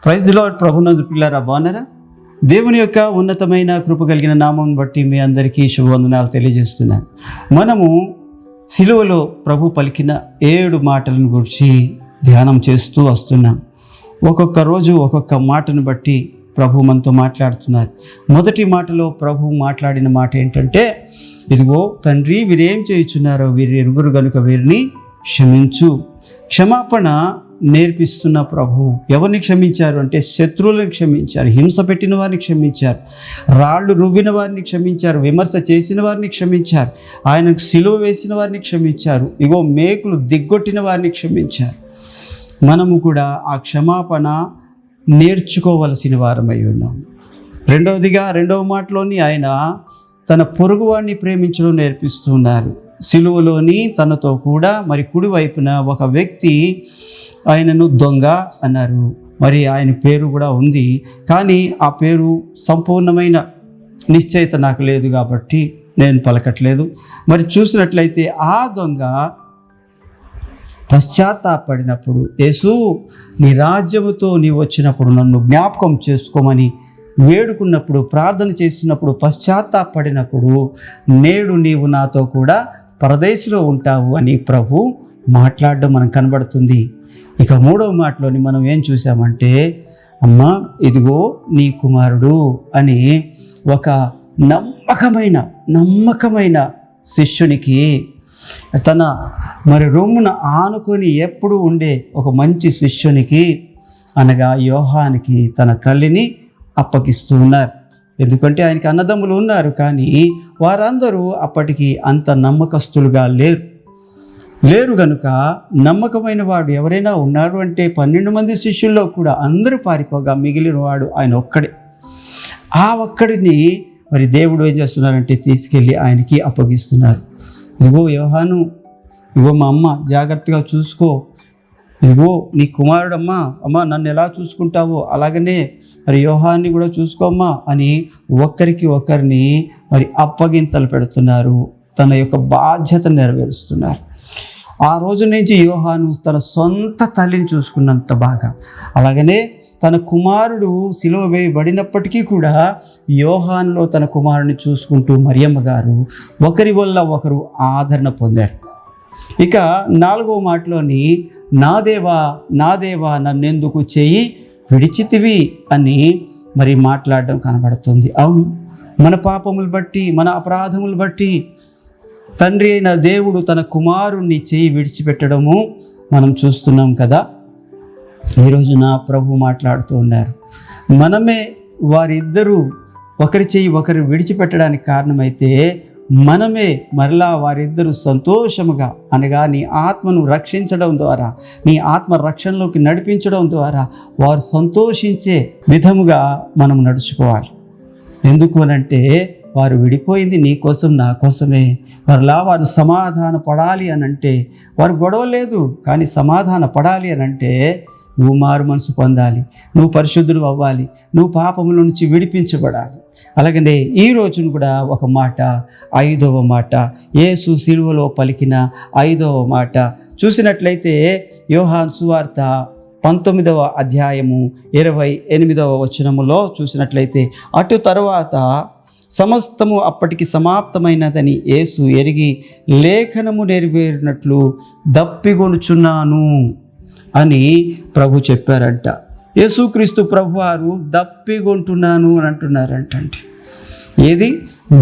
Praise the lord. ప్రభునందు పిల్లారా, బాగున్నారా? దేవుని యొక్క ఉన్నతమైన కృప కలిగిన నామం బట్టి మీ అందరికీ శుభవందనాలు తెలియజేస్తున్నాను. మనము సిలువలో ప్రభు పలికిన 7 మాటలను గురించి ధ్యానం చేస్తూ వస్తున్నాం. ఒక్కొక్క రోజు ఒక్కొక్క మాటను బట్టి ప్రభు మనతో మాట్లాడుతున్నారు. మొదటి మాటలో ప్రభు మాట్లాడిన మాట ఏంటంటే, ఇదిగో తండ్రి, వీరేం చేయుచున్నారో వీరి ఎరుగురు గనుక వీరిని క్షమించు. క్షమాపణ నేర్పిస్తున్న ప్రభు ఎవరిని క్షమించారు అంటే శత్రువులను క్షమించారు, హింస పెట్టిన వారిని క్షమించారు, రాళ్ళు రువ్విన వారిని క్షమించారు, విమర్శ చేసిన వారిని క్షమించారు, ఆయనకు సిలువ వేసిన వారిని క్షమించారు, ఇగో మేకులు దిగ్గొట్టిన వారిని క్షమించారు. మనము కూడా ఆ క్షమాపణ నేర్చుకోవలసిన వారమై ఉన్నాం. రెండవ మాటలోని ఆయన తన పొరుగువాడిని ప్రేమించడం నేర్పిస్తున్నారు. సిలువలోని తనతో కూడా మరి కుడివైపున ఒక వ్యక్తి ఆయనను దొంగ అన్నారు. మరి ఆయన పేరు కూడా ఉంది, కానీ ఆ పేరు సంపూర్ణమైన నిశ్చయిత నాకు లేదు కాబట్టి నేను పలకట్లేదు. మరి చూసినట్లయితే ఆ దొంగ పశ్చాత్తాపడినప్పుడు, యేసు నీ రాజ్యముతో నీవు వచ్చినప్పుడు నన్ను జ్ఞాపకం చేసుకోమని వేడుకున్నప్పుడు, ప్రార్థన చేసినప్పుడు, పశ్చాత్తాపడినప్పుడు, నేడు నీవు నాతో కూడా పరదేశంలో ఉంటావు అని ప్రభు మాట్లాడడం మనకు కనబడుతుంది. ఇక 3వ మాటలోని మనం ఏం చూసామంటే, అమ్మా ఇదిగో నీ కుమారుడు అని ఒక నమ్మకమైన శిష్యునికి, తన మరి రొమ్మున ఆనుకొని ఎప్పుడు ఉండే ఒక మంచి శిష్యునికి అనగా యోహానికి తన తల్లిని అప్పగిస్తూ ఉన్నారు. ఎందుకంటే ఆయనకి అన్నదమ్ములు ఉన్నారు, కానీ వారందరూ అప్పటికి అంత నమ్మకస్తులుగా లేరు కనుక నమ్మకమైన వాడు ఎవరైనా ఉన్నాడు అంటే 12 మంది శిష్యుల్లో కూడా అందరూ పారిపోగా మిగిలిన వాడు ఆయన ఒక్కడే. ఆ ఒక్కడిని మరి దేవుడు ఏం చేస్తున్నారంటే తీసుకెళ్ళి ఆయనకి అప్పగిస్తున్నారు. ఇదిగో యోహాను, ఇదిగో మా అమ్మ, జాగ్రత్తగా చూసుకో, ఇదిగో నీ కుమారుడమ్మా, అమ్మ నన్ను ఎలా చూసుకుంటావో అలాగనే మరి యోహాన్ని కూడా చూసుకోమ్మా అని ఒకరిని మరి అప్పగింతలు పెడుతున్నారు. తన యొక్క బాధ్యత నెరవేరుస్తున్నారు. ఆ రోజు నుంచి యోహాను తన సొంత తల్లిని చూసుకున్నంత బాగా, అలాగనే తన కుమారుడు సిలువ వేయబడినప్పటికీ కూడా యోహానులో తన కుమారుని చూసుకుంటూ మరియమ్మ గారు ఒకరి వల్ల ఒకరు ఆదరణ పొందారు. ఇక 4వ మాటలోని నా దేవా నన్నెందుకు చేయి విడిచితివి అని మరి మాట్లాడడం కనబడుతుంది. అవును, మన పాపములు బట్టి, మన అపరాధములు బట్టి తండ్రి అయిన దేవుడు తన కుమారుణ్ణి చేయి విడిచిపెట్టడము మనం చూస్తున్నాం కదా. ఈరోజు నా ప్రభు మాట్లాడుతూ ఉన్నారు, మనమే వారిద్దరూ ఒకరి చేయి ఒకరు విడిచిపెట్టడానికి కారణమైతే మనమే మరలా వారిద్దరూ సంతోషముగా, అనగా నీ ఆత్మను రక్షించడం ద్వారా, నీ ఆత్మ రక్షణలోకి నడిపించడం ద్వారా వారు సంతోషించే విధముగా మనం నడుచుకోవాలి. ఎందుకు అనంటే వారు విడిపోయింది నీ కోసం, నా కోసమే. మరలా వారు సమాధాన పడాలి అనంటే, వారు గొడవ లేదు కానీ సమాధాన పడాలి అనంటే నువ్వు మారు మనసు పొందాలి, నువ్వు పరిశుద్ధుడు అవ్వాలి, నువ్వు పాపముల నుంచి విడిపించబడాలి. అలాగనే ఈ రోజును కూడా ఒక మాట, 5వ మాట, యేసు సిలువలో పలికిన 5వ మాట చూసినట్లయితే యోహాను సువార్త 19వ అధ్యాయము 28వ వచనములో చూసినట్లయితే, అటు తరువాత సమస్తము అప్పటికి సమాప్తమైనదని యేసు ఎరిగి లేఖనము నెరవేరినట్లు దప్పిగొనుచున్నాను అని ప్రభు చెప్పారంట. యేసుక్రీస్తు ప్రభు వారు దప్పిగొంటున్నాను అని అంటున్నారంటండి. ఏది?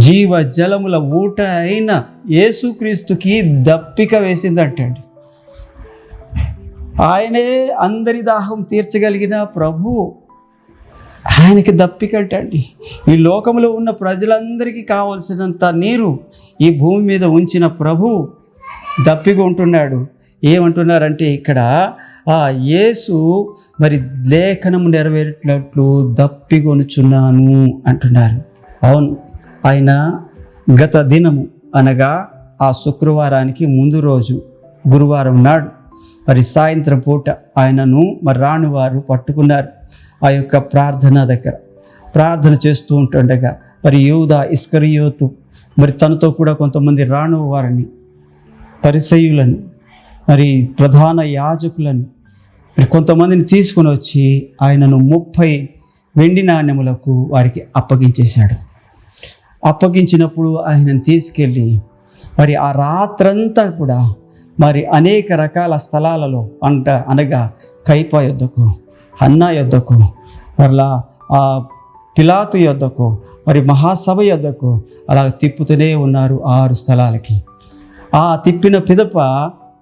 జీవ జలముల ఊట అయిన యేసుక్రీస్తుకి దప్పిక వేసిందంటండి. ఆయనే అందరి దాహం తీర్చగలిగిన ప్రభు, ఆయనకి దప్పికట్టండి. ఈ లోకంలో ఉన్న ప్రజలందరికీ కావలసినంత నీరు ఈ భూమి మీద ఉంచిన ప్రభు దప్పిగొంటున్నాడు. ఏమంటున్నారంటే ఇక్కడ యేసు మరి లేఖనము నెరవేరినట్లు దప్పిగొనుచున్నాను అంటున్నారు. అవును, ఆయన గత దినము అనగా ఆ శుక్రవారానికి ముందు రోజు గురువారం నాడు మరి సాయంత్రం పూట ఆయనను మరి రాణివారు పట్టుకున్నారు. ఆ యొక్క ప్రార్థన దగ్గర ప్రార్థన చేస్తూ ఉంటుండగా మరి యూదా ఇస్కరియోతు మరి తనతో కూడా కొంతమంది రాణు వారిని, పరిసయ్యులను, మరి ప్రధాన యాజకులను మరి కొంతమందిని తీసుకుని వచ్చి ఆయనను 30 వెండి నాణ్యములకు వారికి అప్పగించేశాడు. అప్పగించినప్పుడు ఆయనను తీసుకెళ్ళి మరి ఆ రాత్రంతా కూడా మరి అనేక రకాల స్థలాలలో అనగా కైపా యొద్దకు, హన్నా యొద్దకు, మరలా ఆ పిలాతు యొద్దకు, మరి మహాసభ యొద్దకు అలా తిప్పుతూనే ఉన్నారు 6 స్థలాలకి. ఆ తిప్పిన పిదప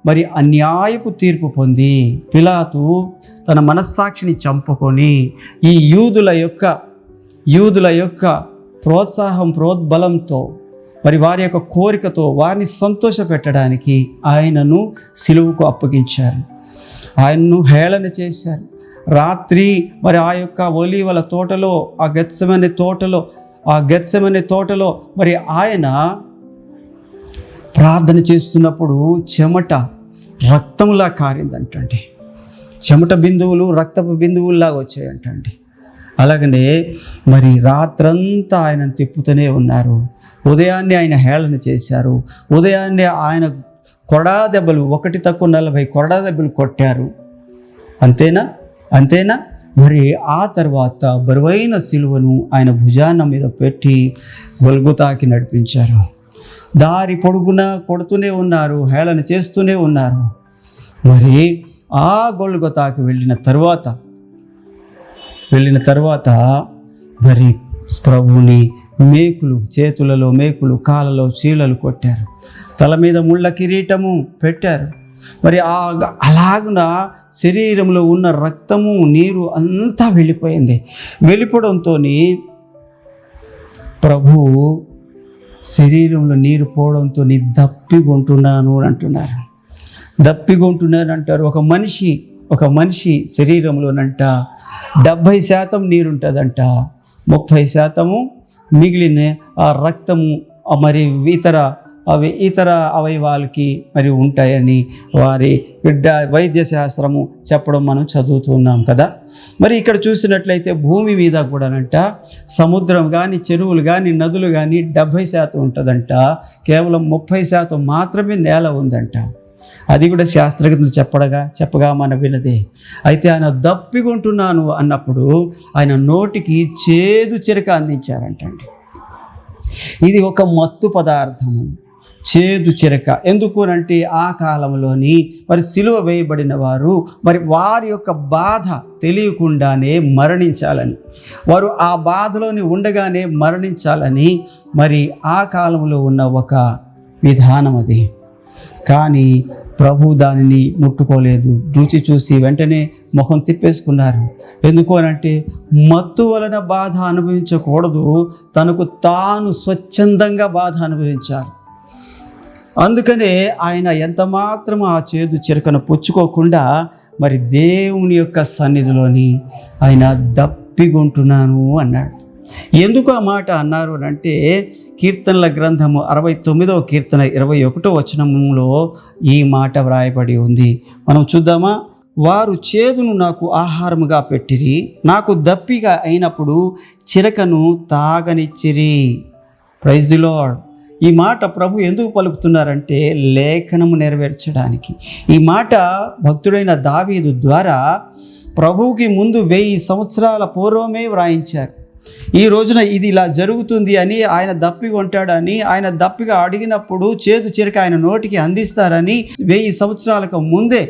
మరి అన్యాయపు తీర్పు పొంది పిలాతు తన మనస్సాక్షిని చంపుకొని ఈ యూదుల యొక్క ప్రోద్బలంతో మరి వారి యొక్క కోరికతో వారిని సంతోషపెట్టడానికి ఆయనను సిలువకు అప్పగించారు. ఆయనను హేళన చేశారు. రాత్రి మరి ఆ యొక్క ఒలీవల తోటలో, ఆ గెత్సెమనే తోటలో మరి ఆయన ప్రార్థన చేస్తున్నప్పుడు చెమట రక్తంలా కారిందంటండి. చెమట బిందువులు రక్తపు బిందువుల్లాగా వచ్చాయంటండి. అలాగనే మరి రాత్రంతా ఆయన తిప్పుతూనే ఉన్నారు. ఉదయాన్నే ఆయన హేళన చేశారు. ఉదయాన్నే ఆయన కొరడా దెబ్బలు 1 తక్కువ 40 కొరడా దెబ్బలు కొట్టారు. అంతేనా మరి ఆ తర్వాత బరువైన సిలువను ఆయన భుజాన మీద పెట్టి గొల్గొతాకి నడిపించారు. దారి పొడుగునా కొడుతూనే ఉన్నారు, హేళన చేస్తూనే ఉన్నారు. మరి ఆ గొల్గొతాకి వెళ్ళిన తర్వాత మరి ప్రభువుని చేతులలో మేకులు, కాళ్ళలో చీలలు కొట్టారు. తల మీద ముళ్ళ కిరీటము పెట్టారు. మరి అలాగున శరీరంలో ఉన్న రక్తము, నీరు అంతా వెళ్ళిపోయింది. వెళ్ళిపోవడంతో ప్రభువు శరీరంలో నీరు పోవడంతో దప్పిగొంటున్నాను అంటున్నారు. ఒక మనిషి శరీరంలోనంట 70% నీరుంటుందంట, 30% మిగిలిన ఆ రక్తము మరి ఇతర అవయవాలకి మరి ఉంటాయని వారి వైద్య శాస్త్రము చెప్పడం మనం చదువుతున్నాం కదా. మరి ఇక్కడ చూసినట్లయితే భూమి మీద కూడానంట సముద్రం కానీ, చెరువులు కానీ, నదులు కానీ 70% ఉంటుందంట. కేవలం 30% మాత్రమే నేల ఉందంట. అది కూడా శాస్త్రజ్ఞులు చెప్పగా మనం వినదే. అయితే ఆయన దప్పిగొంటున్నాను అన్నప్పుడు ఆయన నోటికి చేదు చిరక అందించారంటండి. ఇది ఒక మత్తు పదార్థము, చేదు చిరక. ఎందుకు అంటే ఆ కాలంలోని మరి సిలువ వేయబడిన వారు మరి వారి యొక్క బాధ తెలియకుండానే మరణించాలని, వారు ఆ బాధలోని ఉండగానే మరణించాలని మరి ఆ కాలంలో ఉన్న ఒక విధానం అది. కానీ ప్రభు దానిని ముట్టుకోలేదు. రుచి చూసి వెంటనే ముఖం తిప్పేసుకున్నారు. ఎందుకు అనంటే మత్తు వలన బాధ అనుభవించకూడదు, తనకు తాను స్వచ్ఛందంగా బాధ అనుభవించారు. అందుకనే ఆయన ఎంత మాత్రం ఆ చేదు చిరకను పుచ్చుకోకుండా మరి దేవుని యొక్క సన్నిధిలోని ఆయన దప్పిగొంటున్నాను అన్నాడు. ఎందుకు ఆ మాట అన్నారు అంటే కీర్తనల గ్రంథము 69వ కీర్తన 21వ వచనంలో ఈ మాట వ్రాయబడి ఉంది. మనం చూద్దామా? వారు చేదును నాకు ఆహారముగా పెట్టిరి, నాకు దప్పిగా అయినప్పుడు చిరకను తాగనిచ్చిరి. Praise the Lord. ఈ మాట ప్రభు ఎందుకు పలుకుతున్నారంటే లేఖనము నెరవేర్చడానికి. ఈ మాట భక్తుడైన దావీదు ద్వారా ప్రభువుకి ముందు 1000 సంవత్సరాల పూర్వమే వ్రాయించారు. ఈ రోజున ఇది ఇలా జరుగుతుంది అని, ఆయన దప్పిగా ఉంటాడని, ఆయన దప్పిగా అడిగినప్పుడు చేదు చిరక ఆయన నోటికి అందిస్తారని 1000 సంవత్సరాలకు ముందే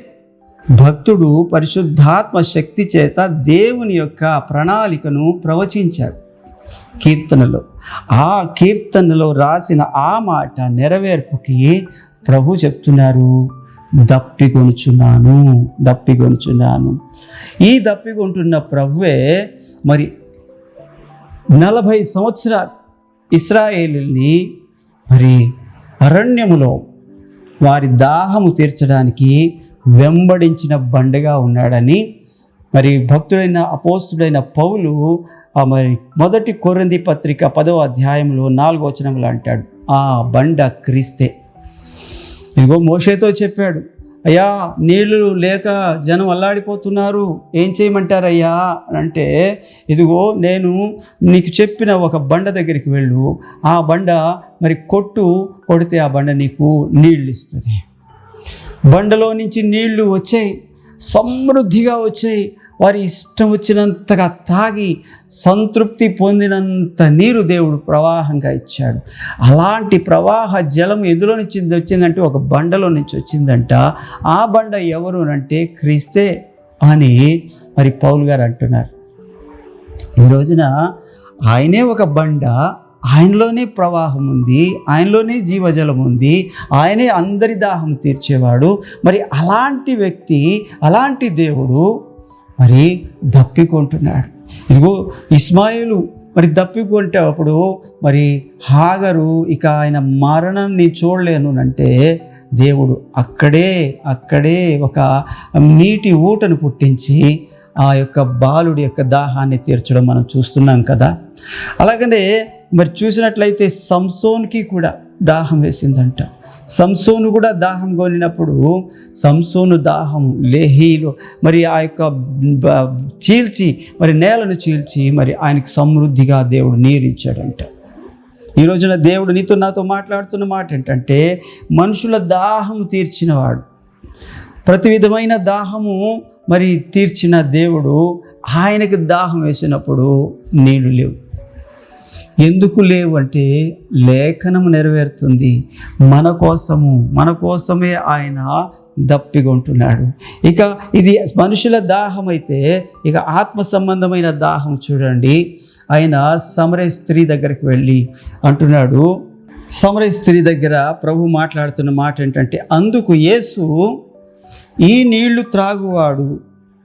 భక్తుడు పరిశుద్ధాత్మ శక్తి చేత దేవుని యొక్క ప్రణాళికను ప్రవచించాడు కీర్తనలో. ఆ కీర్తనలో రాసిన ఆ మాట నెరవేర్పుకి ప్రభు చెప్తున్నారు, దప్పిగొనుచున్నాను. ఈ దప్పిగొంటున్న ప్రభువే మరి 40 సంవత్సరాలు ఇశ్రాయేలుని మరి అరణ్యములో వారి దాహము తీర్చడానికి వెంబడించిన బండగా ఉన్నాడని మరి భక్తుడైన అపోస్తుడైన పౌలు మరి 1 కొరింథీ పత్రిక 10వ అధ్యాయంలో 4వ వచనంలో అంటాడు, ఆ బండ క్రీస్తే. ఇదిగో మోషేతో చెప్పాడు, అయ్యా నీళ్లు లేక జనం అల్లాడిపోతున్నారు, ఏం చేయమంటారయ్యా అని అంటే, ఇదిగో నేను నీకు చెప్పిన ఒక బండ దగ్గరికి వెళ్ళు, ఆ బండ మరి కొడితే ఆ బండ నీకు నీళ్ళు ఇస్తుంది. బండలో నుంచి నీళ్లు వచ్చాయి. సమృద్ధిగా వచ్చాయి. వారి ఇష్టం వచ్చినంతగా తాగి సంతృప్తి పొందినంత నీరు దేవుడు ప్రవాహంగా ఇచ్చాడు. అలాంటి ప్రవాహ జలం ఎందులో నుంచి వచ్చిందంటే ఒక బండలో నుంచి వచ్చిందంట. ఆ బండ ఎవరు అంటే క్రీస్తే అని మరి పౌలు గారు అంటున్నారు. ఈ రోజున ఆయనే ఒక బండ, ఆయనలోనే ప్రవాహం ఉంది, ఆయనలోనే జీవజలం ఉంది, ఆయనే అందరి దాహం తీర్చేవాడు. మరి అలాంటి వ్యక్తి, అలాంటి దేవుడు మరి దప్పికొంటున్నాడు. ఇదిగో ఇస్మాయిలు మరి దప్పికొంటే అప్పుడు మరి హాగరు ఇక ఆయన మరణాన్ని చూడలేను అంటే దేవుడు అక్కడే ఒక నీటి ఊటను పుట్టించి ఆ యొక్క బాలుడి యొక్క దాహాన్ని తీర్చడం మనం చూస్తున్నాం కదా. అలాగనే మరి చూసినట్లయితే సంసోన్కి కూడా దాహం వేసిందంట. సంసోను కూడా దాహం కొనినప్పుడు సంసోను దాహం లేహీలో మరి ఆ యొక్క చీల్చి మరి నేలను చీల్చి మరి ఆయనకు సమృద్ధిగా దేవుడు నీరు ఇచ్చాడంట. ఈ రోజున దేవుడు నీతో నాతో మాట్లాడుతున్న మాట ఏంటంటే, మనుషుల దాహం తీర్చినవాడు, ప్రతి విధమైన దాహము మరి తీర్చిన దేవుడు. ఆయనకు దాహం వేసినప్పుడు నీళ్లు లేవు. ఎందుకు లేవు అంటే లేఖనం నెరవేరుతుంది. మన కోసమే ఆయన దప్పికొంటున్నాడు. ఇక ఇది మనుషుల దాహం అయితే, ఇక ఆత్మ సంబంధమైన దాహం చూడండి. ఆయన సమరయ స్త్రీ దగ్గరికి వెళ్ళి అంటున్నాడు. సమరయ స్త్రీ దగ్గర ప్రభు మాట్లాడుతున్న మాట ఏంటంటే, అందుకు యేసు, ఈ నీళ్లు త్రాగువాడు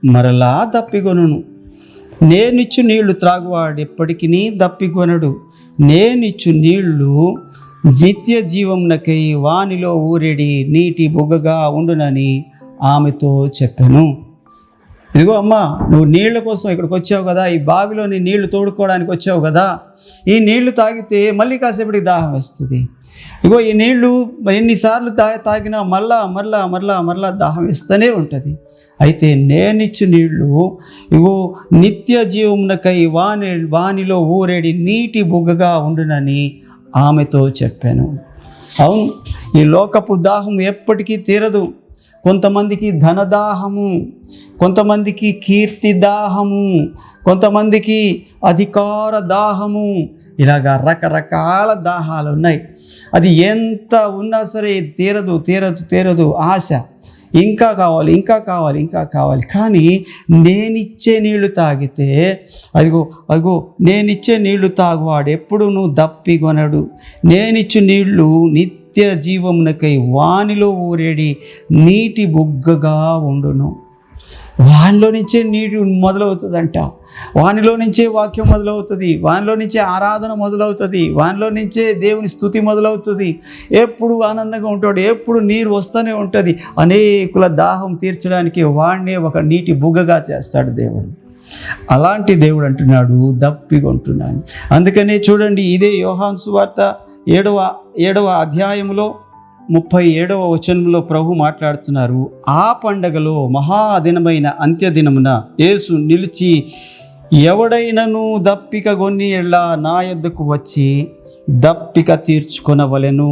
మరలా దప్పికొనును, నేనిచ్చు నీళ్లు త్రాగువాడు ఎప్పటికీ దప్పికొనడు, నేనిచ్చు నీళ్లు నిత్య జీవమునకై వానిలో ఊరెడి నీటి బుగ్గగా ఉండునని ఆమెతో చెప్పాను. ఇదిగో అమ్మా, నువ్వు నీళ్ల కోసం ఇక్కడికి వచ్చావు కదా, ఈ బావిలోని నీళ్లు తోడుకోవడానికి వచ్చావు కదా, ఈ నీళ్లు తాగితే మళ్ళీ కాసేపటికి దాహం వేస్తుంది. ఇగో ఈ నీళ్లు ఎన్నిసార్లు తాగినా మరలా దాహం వేస్తూనే ఉంటుంది. అయితే నేనిచ్చు నీళ్లు ఇగో నిత్య జీవమునకై వానిలో ఊరేడి నీటి బుగ్గగా ఉండునని ఆమెతో చెప్పాను. అవును, ఈ లోకపు దాహం ఎప్పటికీ తీరదు. కొంతమందికి ధనదాహము, కొంతమందికి కీర్తి దాహము, కొంతమందికి అధికార దాహము, ఇలాగా రకరకాల దాహాలు ఉన్నాయి. అది ఎంత ఉన్నా సరే తీరదు ఆశ. ఇంకా కావాలి. కానీ నేనిచ్చే నీళ్లు తాగితే అదిగో నేనిచ్చే నీళ్లు తాగువాడు ఎప్పుడు నువ్వు దప్పికొనడు, నేనిచ్చు నీళ్లు నిత్య జీవమునకై వానిలో ఊరేడి నీటి బుగ్గగా ఉండును. వానిలో నుంచే నీరు మొదలవుతుందంట, వానిలో నుంచే వాక్యం మొదలవుతుంది, వానిలో నుంచే ఆరాధన మొదలవుతుంది, వానిలో నుంచే దేవుని స్తుతి మొదలవుతుంది. ఎప్పుడు ఆనందంగా ఉంటాడు, ఎప్పుడు నీరు వస్తూనే ఉంటుంది. అనేకుల దాహం తీర్చడానికి వాడినే ఒక నీటి బుగ్గగా చేస్తాడు దేవుడు. అలాంటి దేవుడు అంటున్నాడు దప్పికొంటున్నాను. అందుకనే చూడండి, ఇదే యోహాను సువార్త 7వ అధ్యాయంలో 37వ వచనంలో ప్రభు మాట్లాడుతున్నారు. ఆ పండగలో మహాదినమైన అంత్యదినమున యేసు నిలిచి, ఎవడైనను దప్పిక గొన్ని ఎడల నా యొద్దకు వచ్చి దప్పిక తీర్చుకొనవలెను,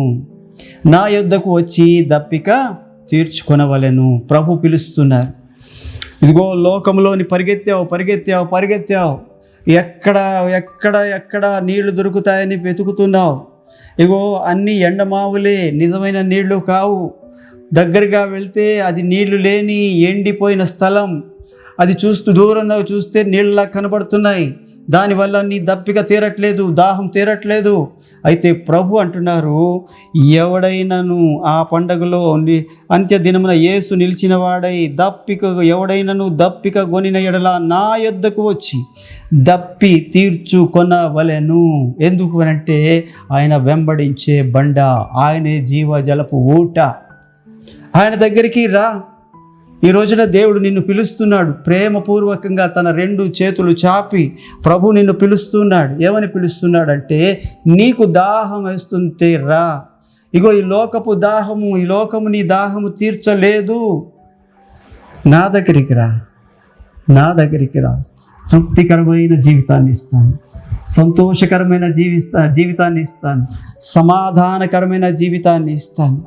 నా యొద్దకు వచ్చి దప్పిక తీర్చుకొనవలెను. ప్రభు పిలుస్తున్నారు. ఇదిగో లోకంలోని పరిగెత్తావు, ఎక్కడ నీళ్లు దొరుకుతాయని వెతుకుతున్నావు. ఇగో అన్ని ఎండమావులే, నిజమైన నీళ్లు కావు. దగ్గరగా వెళ్తే అది నీళ్లు లేని ఎండిపోయిన స్థలం. అది దూరంగా చూస్తే నీళ్ళలా కనబడుతున్నాయి. దానివల్ల నీ దప్పిక తీరట్లేదు, దాహం తీరట్లేదు. అయితే ప్రభు అంటున్నారు, ఎవడైనను ఆ పండగలో అంత్యదినమున యేసు నిలిచిన వాడై ఎవడైనను దప్పిక గొనిన ఎడల నా యొద్దకు వచ్చి దప్పి తీర్చుకొనవలెను. ఎందుకు అంటే ఆయన వెంబడించే బండ, ఆయనే జీవజలపు ఊట. ఆయన దగ్గరికి రా. ఈ రోజున దేవుడు నిన్ను పిలుస్తున్నాడు. ప్రేమపూర్వకంగా తన 2 చేతులు చాపి ప్రభు నిన్ను పిలుస్తున్నాడు. ఏమని పిలుస్తున్నాడంటే, నీకు దాహం వేస్తుంటే రా. ఇగో ఈ లోకము నీ దాహము తీర్చలేదు. నా దగ్గరికి రా. తృప్తికరమైన జీవితాన్ని ఇస్తాను, సంతోషకరమైన జీవితాన్ని ఇస్తాను, సమాధానకరమైన జీవితాన్ని ఇస్తాను.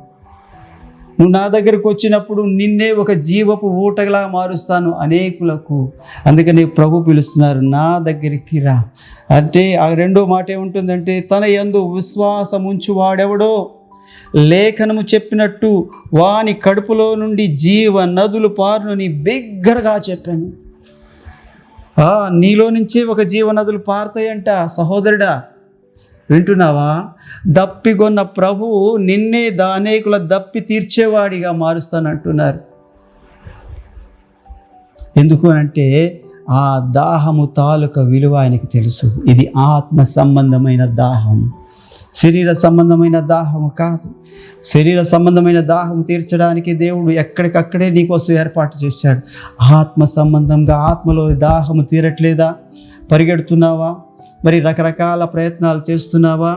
నువ్వు నా దగ్గరకు వచ్చినప్పుడు నిన్నే ఒక జీవపు ఊటలా మారుస్తాను అనేకులకు. అందుకని ప్రభు పిలుస్తున్నారు, నా దగ్గరికి రా. అంటే ఆ రెండో మాట ఏముంటుందంటే, తన యందు విశ్వాసం ఉంచువాడెవడో లేఖనము చెప్పినట్టు వాని కడుపులో నుండి జీవ నదులు పారునని బిగ్గరగా చెప్పాను. నీలో నుంచే ఒక జీవ నదులు పారుతాయంట. సహోదరుడా, వింటున్నావా? దప్పిగొన్న ప్రభువు నిన్నే అనేకుల దప్పి తీర్చేవాడిగా మారుస్తానంటున్నారు. ఎందుకు అంటే ఆ దాహము తాలూక విలువ ఆయనకి తెలుసు. ఇది ఆత్మ సంబంధమైన దాహం, శరీర సంబంధమైన దాహము కాదు. శరీర సంబంధమైన దాహం తీర్చడానికి దేవుడు ఎక్కడికక్కడే నీకోసం ఏర్పాటు చేశాడు. ఆత్మ సంబంధంగా ఆత్మలో దాహము తీరట్లేదా? పరిగెడుతున్నావా? మరి రకరకాల ప్రయత్నాలు చేస్తున్నావా?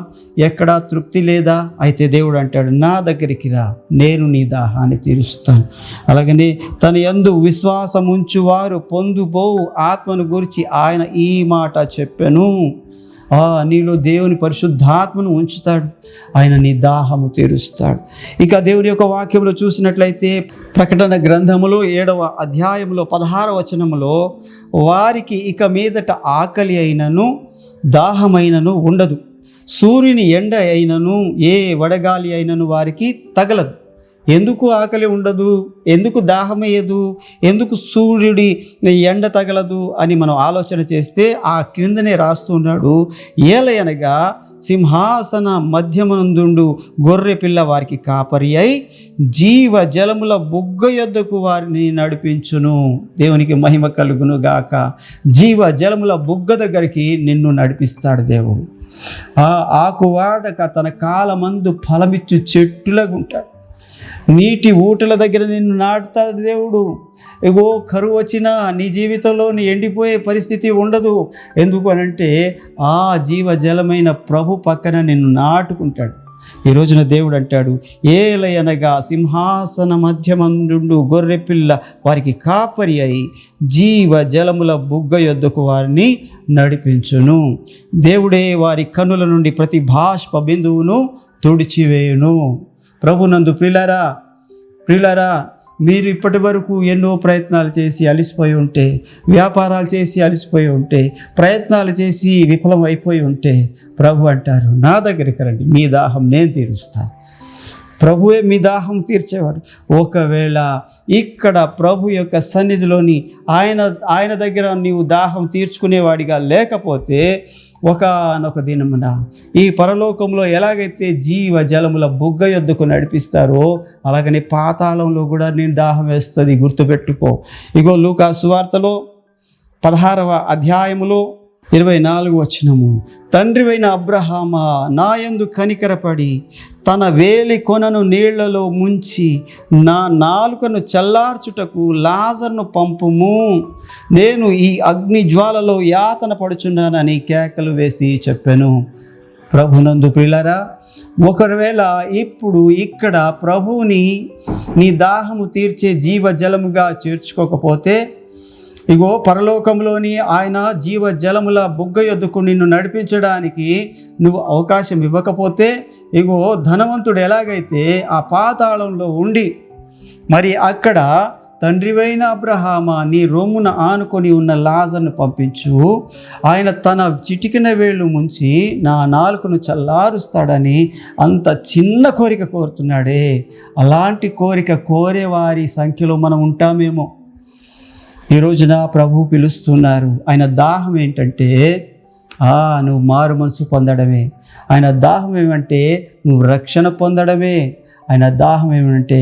ఎక్కడా తృప్తి లేదా? అయితే దేవుడు అంటాడు, నా దగ్గరికి రా, నేను నీ దాహాన్ని తీరుస్తాను. అలాగనే తన యందు విశ్వాసం ఉంచువారు పొందుబోవు ఆత్మను గురించి ఆయన ఈ మాట చెప్పెను. నీలో దేవుని పరిశుద్ధాత్మను ఉంచుతాడు. ఆయన నీ దాహము తీరుస్తాడు. ఇక దేవుని యొక్క వాక్యంలో చూసినట్లయితే ప్రకటన గ్రంథములో 7వ అధ్యాయంలో 16వ వచనములో, వారికి ఇక మీదట ఆకలి అయినను దాహమైనను ఉండదు, సూర్యుని ఎండ అయినను ఏ వడగాలి అయినను వారికి తగలదు. ఎందుకు ఆకలి ఉండదు? ఎందుకు దాహమయ్యదు? ఎందుకు సూర్యుడి ఎండ తగలదు అని మనం ఆలోచన చేస్తే ఆ క్రిందనే రాస్తున్నాడు, ఏలయనగా సింహాసన మధ్యమందుండు గొర్రె పిల్ల వారికి కాపరి అయి జీవ జలముల బుగ్గ యొద్దకు వారిని నడిపించును. దేవునికి మహిమ కలుగును గాక. జీవ జలముల బుగ్గ దగ్గరికి నిన్ను నడిపిస్తాడు దేవుడు. ఆకు వాడక తన కాలమందు ఫలమిచ్చు చెట్టులాగా ఉంటాడు. నీటి ఊటల దగ్గర నిన్ను నాటుతాడు దేవుడు. కరువు వచ్చినా నీ జీవితంలో ఎండిపోయే పరిస్థితి ఉండదు. ఎందుకు అనంటే ఆ జీవజలమైన ప్రభు పక్కన నిన్ను నాటుకుంటాడు. ఈ రోజున దేవుడు అంటాడు, ఏలయనగా సింహాసన మధ్యమందుండు గొర్రెపిల్ల వారికి కాపరి అయి జీవ జలముల బుగ్గ యొద్దకు వారిని నడిపించును. దేవుడే వారి కన్నుల నుండి ప్రతి బాష్ప బిందువును తుడిచివేయును. ప్రభునందు ప్రియులారా, మీరు ఇప్పటి వరకు ఎన్నో ప్రయత్నాలు చేసి అలసిపోయి ఉంటే, వ్యాపారాలు చేసి అలసిపోయి ఉంటే, ప్రయత్నాలు చేసి విఫలం అయిపోయి ఉంటే, ప్రభు అంటారు, నా దగ్గరికి రండి, మీ దాహం నేను తీరుస్తాను. ప్రభువే మీ దాహం తీర్చేవాడు. ఒకవేళ ఇక్కడ ప్రభు యొక్క సన్నిధిలోని ఆయన దగ్గర నీవు దాహం తీర్చుకునేవాడిగా లేకపోతే, ఒకనొక దినమున ఈ పరలోకంలో ఎలాగైతే జీవ జలముల బుగ్గ యొద్దకు నడిపిస్తారో అలాగనే పాతాళంలో కూడా నేను దాహం వేస్తుంది. గుర్తుపెట్టుకో. ఇగో లూకా సువార్తలో 16వ అధ్యాయములో 24వ వచనము, తండ్రివైన అబ్రహామా, నా యందు కనికరపడి తన వేలి కొనను నీళ్లలో ముంచి నా నాలుకను చల్లార్చుటకు లాజరును పంపుము, నేను ఈ అగ్ని జ్వాలలో యాతన పడుచున్నానని కేకలు వేసి చెప్పాను. ప్రభునందు ప్రియులారా, ఒకవేళ ఇప్పుడు ఇక్కడ ప్రభువుని నీ దాహము తీర్చే జీవజలముగా చేర్చుకోకపోతే, ఇగో పరలోకంలోని ఆయన జీవ జలముల బుగ్గ యొద్దకు నిన్ను నడిపించడానికి నువ్వు అవకాశం ఇవ్వకపోతే, ఇగో ధనవంతుడు ఎలాగైతే ఆ పాతాళంలో ఉండి మరి అక్కడ తండ్రివైన అబ్రహామా, నీ రొమ్మున ఆనుకొని ఉన్న లాజరును పంపించు, ఆయన తన చిటికిన వేళ్ళు ముంచి నా నాలుకను చల్లారుస్తాడని అంత చిన్న కోరిక కోరుతున్నాడే. అలాంటి కోరిక కోరేవారి సంఖ్యలో మనం ఉంటామేమో. ఈ రోజున ప్రభు పిలుస్తున్నారు. ఆయన దాహం ఏంటంటే నువ్వు మారు మనసు పొందడమే. ఆయన దాహం ఏమంటే నువ్వు రక్షణ పొందడమే. ఆయన దాహం ఏమంటే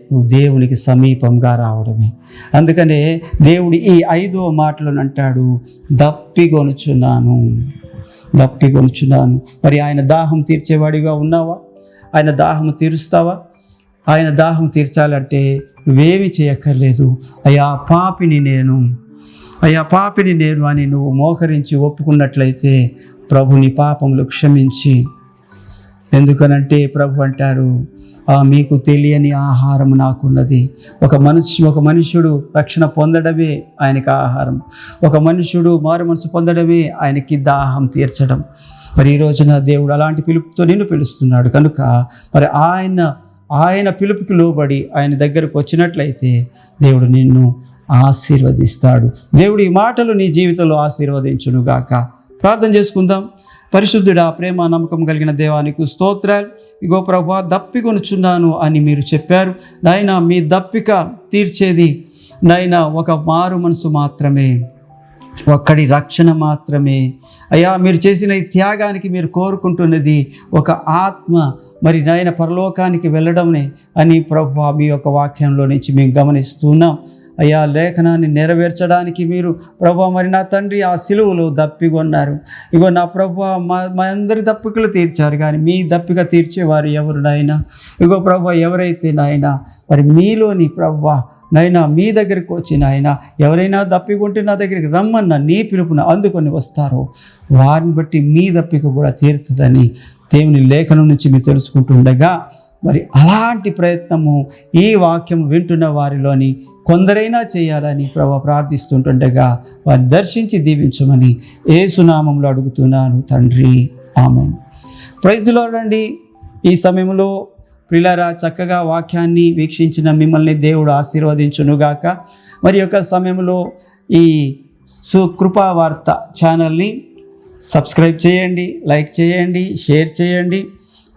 నువ్వు దేవునికి సమీపంగా రావడమే. అందుకనే దేవుడు ఈ 5వ మాటలను అంటాడు, దప్పిగొనుచున్నాను. మరి ఆయన దాహం తీర్చేవాడిగా ఉన్నావా? ఆయన దాహం తీరుస్తావా? ఆయన దాహం తీర్చాలంటే నువ్వేమి చేయక్కర్లేదు. అయ్యా పాపిని నేను అని నువ్వు మోకరించి ఒప్పుకున్నట్లయితే ప్రభు నీ పాపములు క్షమించి, ఎందుకనంటే ప్రభు అంటారు, మీకు తెలియని ఆహారం నాకున్నది. ఒక మనుష్యుడు రక్షణ పొందడమే ఆయనకి ఆహారం. ఒక మనుష్యుడు మారు మనసు పొందడమే ఆయనకి దాహం తీర్చడం. మరి ఈ రోజున దేవుడు అలాంటి పిలుపుతో నిన్ను పిలుస్తున్నాడు. కనుక మరి ఆయన ఆయన పిలుపుకి లోబడి ఆయన దగ్గరకు వచ్చినట్లయితే దేవుడు నిన్ను ఆశీర్వదిస్తాడు. దేవుడు ఈ మాటలు నీ జీవితంలో ఆశీర్వదించునుగాక. ప్రార్థన చేసుకుందాం. పరిశుద్ధుడా, ప్రేమ నమ్మకం కలిగిన దేవానికి స్తోత్రాలు. ఇగో ప్రభువా, దప్పికొనుచున్నాను అని మీరు చెప్పారు నాయనా. మీ దప్పిక తీర్చేది నాయనా ఒక మారు మనసు మాత్రమే, ఒక్కడి రక్షణ మాత్రమే. అయ్యా, మీరు చేసిన ఈ త్యాగానికి మీరు కోరుకుంటున్నది ఒక ఆత్మ మరి నాయన పరలోకానికి వెళ్ళడమే అని ప్రభువా మీ యొక్క వాక్యంలో నుంచి మేము గమనిస్తున్నాం. అయ్యా, లేఖనాన్ని నెరవేర్చడానికి మీరు ప్రభువా మరి నా తండ్రి ఆ సిలువలో దప్పికొన్నారు. ఇగో నా ప్రభువా, మా అందరి దప్పికలు తీర్చారు, కానీ మీ దప్పిక తీర్చేవారు ఎవరు నాయనా? ఇగో ప్రభువా, ఎవరైతే నాయనా మరి మీలోని ప్రభువా నైనా మీ దగ్గరికి వచ్చి నాయన ఎవరైనా దప్పికుంటే నా దగ్గరికి రమ్మన్న నీ పిలుపును అందుకొని వస్తారో వారిని బట్టి మీ దప్పిక కూడా తీరుతుందని దేవుని లేఖనం నుంచి మీరు తెలుసుకుంటుండగా, మరి అలాంటి ప్రయత్నము ఈ వాక్యం వింటున్న వారిలోని కొందరైనా చేయాలని ప్రభువా ప్రార్థిస్తుంటుండగా వారిని దర్శించి దీవించమని యేసు నామములో అడుగుతున్నాను తండ్రి, ఆమేన్. ప్రైజ్ ది లార్డ్ అండి. ఈ సమయంలో ప్రియులారా, చక్కగా వాక్యాన్ని వీక్షించిన మిమ్మల్ని దేవుడు ఆశీర్వదించునుగాక. మరి యొక్క సమయంలో ఈ కృపావార్త ఛానల్ని సబ్స్క్రైబ్ చేయండి, లైక్ చేయండి, షేర్ చేయండి.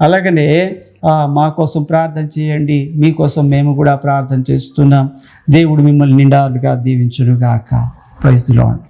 అలాగనే మా కోసం ప్రార్థన చేయండి. మీకోసం మేము కూడా ప్రార్థన చేస్తున్నాం. దేవుడు మిమ్మల్ని నిండాలుగా దీవించునుగాక. Praise the lord.